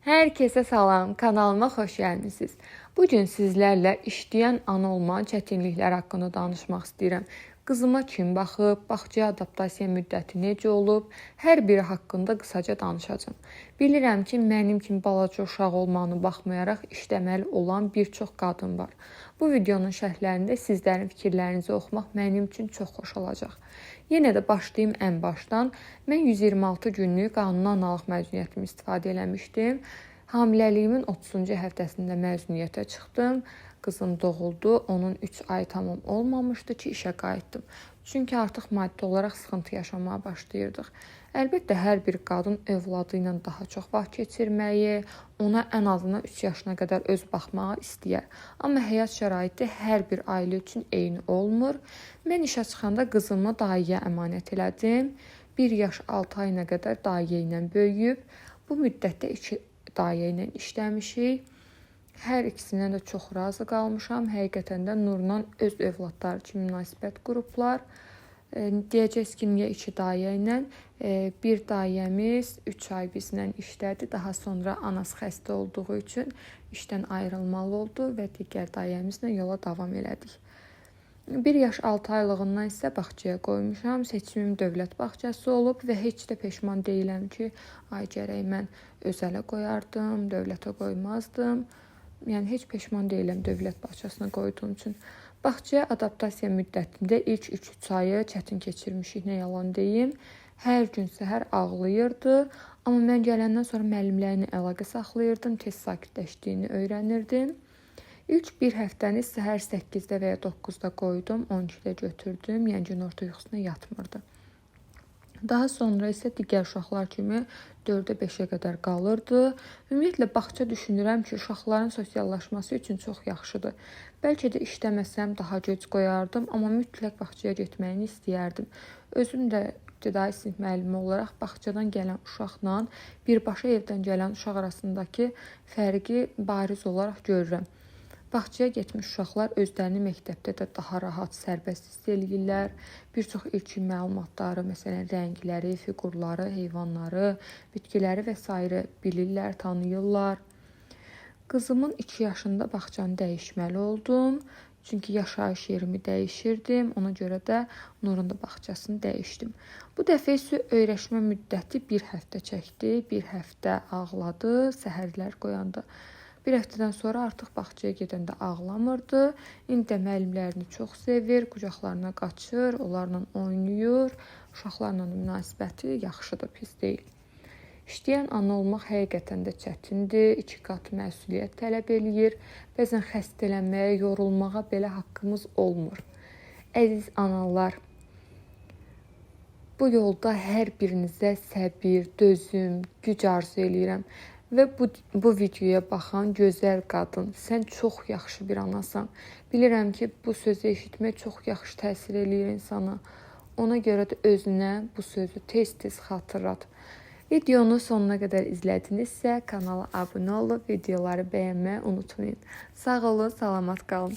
Herkese salam, kanalıma xoş gəlmisiniz. Bugün sizlərlə işləyən ana olma çətinliklər haqqında danışmaq istəyirəm. Qızıma kim baxıb, bağçaya adaptasiya müddəti necə olub, hər biri haqqında qısaca danışacağım. Bilirəm ki, mənim kimi balaca uşaq olmağına baxmayaraq işləməli olan bir çox qadın var. Bu videonun şərhlərində sizlərin fikirlərinizi oxumaq mənim üçün çox xoş olacaq. Yenə də başlayım ən başdan. Mən 126 günlük qanuni analıq məzuniyyətimi istifadə eləmişdim. Hamiləliyimin 30-cu həftəsində məzuniyyətə çıxdım. Qızım doğuldu. Onun 3 ay tamam olmamışdı ki, işə qayıtdım. Çünki artıq maddi olaraq sıxıntı yaşamaya başlayırdıq. Əlbəttə, hər bir qadın övladı ilə daha çox vaxt keçirməyi, ona ən azından 3 yaşına qədər öz baxmağı istəyər. Amma həyat şəraiti hər bir ailə üçün eyni olmur. Mən işə çıxanda qızımı dayıya əmanət elədim. 1 yaş 6 ayına qədər dayı ilə böyüyüb. Bu müddətdə 2 dayı ilə işləmişik. Hər ikisindən də çox razı qalmışam. Həqiqətən də Nurla öz övladları kimi münasibət qurublar. Deyəcəksiniz ki, niyə 2 dayə ilə? Bir dayəmiz 3 ay bizlə işlədi. Daha sonra anası xəstə olduğu üçün işdən ayrılmalı oldu və digər dayəmizlə yola davam elədik. 1 yaş 6 aylığından isə bağçaya qoymuşam. Seçimim dövlət bağçası olub və heç də peşman deyiləm ki, ay gərək mən özələ qoyardım, dövlətə qoymazdım. Yəni heç peşman deyiləm dövlət bağçasına qoyduğum üçün. Bağçaya adaptasiya müddətində ilk 3 ayı çətin keçirmişik, nə yalan deyim. Hər gün səhər ağlayırdı, amma mən gələndən sonra müəllimlərlə əlaqə saxlayırdım, tez sakitləşdiyini öyrənirdim. İlk bir həftəni səhər 8-də və ya 9-da qoydum, 12-də götürdüm, yəni gün orta yuxusuna yatmırdı. Daha sonra isə digər uşaqlar kimi 4-ə 5-ə qədər qalırdı. Ümumiyyətlə, bağça düşünürəm ki, uşaqların sosiallaşması üçün çox yaxşıdır. Bəlkə də işləməsəm daha gec qoyardım, amma mütləq bağçaya getməyini istəyərdim. Özüm də ibtidai sinif müəllimi olaraq bağçadan gələn uşaqla birbaşa evdən gələn uşaq arasındakı fərqi bariz olaraq görürəm. Bağçaya getmiş uşaqlar özlərini məktəbdə də daha rahat, sərbəst hiss eləyirlər. Bir çox ilkin məlumatları, məsələn, rəngləri, fiqurları, heyvanları, bitkiləri və s. bilirlər, tanıyırlar. Qızımın 2 yaşında bağçanı dəyişməli oldum. Çünki yaşayış yerimi dəyişirdim. Ona görə də Nurun da bağçasını dəyişdim. Bu dəfə isə öyrəşmə müddəti 1 həftə çəkdi. 1 həftə ağladı, səhərlər qoyanda. 1 həftədən sonra artıq bağçaya gedəndə ağlamırdı. İndi də müəllimlərini çox sevir, qucaqlarına qaçır, onlarla oynayır. Uşaqlarla münasibəti yaxşıdır, pis deyil. İşləyən ana olmaq həqiqətən də çətindir, 2 qat məsuliyyət tələb eləyir. Bəzən xəstələnməyə, yorulmağa belə haqqımız olmur. Əziz analar, bu yolda hər birinizə səbir, dözüm, güc arzu eləyirəm. Və bu videoya baxan gözəl qadın, sən çox yaxşı bir anasan. Bilirəm ki, bu sözü eşitmək çox yaxşı təsir eləyir insana. Ona görə də özünə bu sözü tez-tez xatırlat. Videonu sonuna qədər izlədinizsə, kanala abunə olub, videoları bəyənməyi unutmayın. Sağ olun, salamat qalın.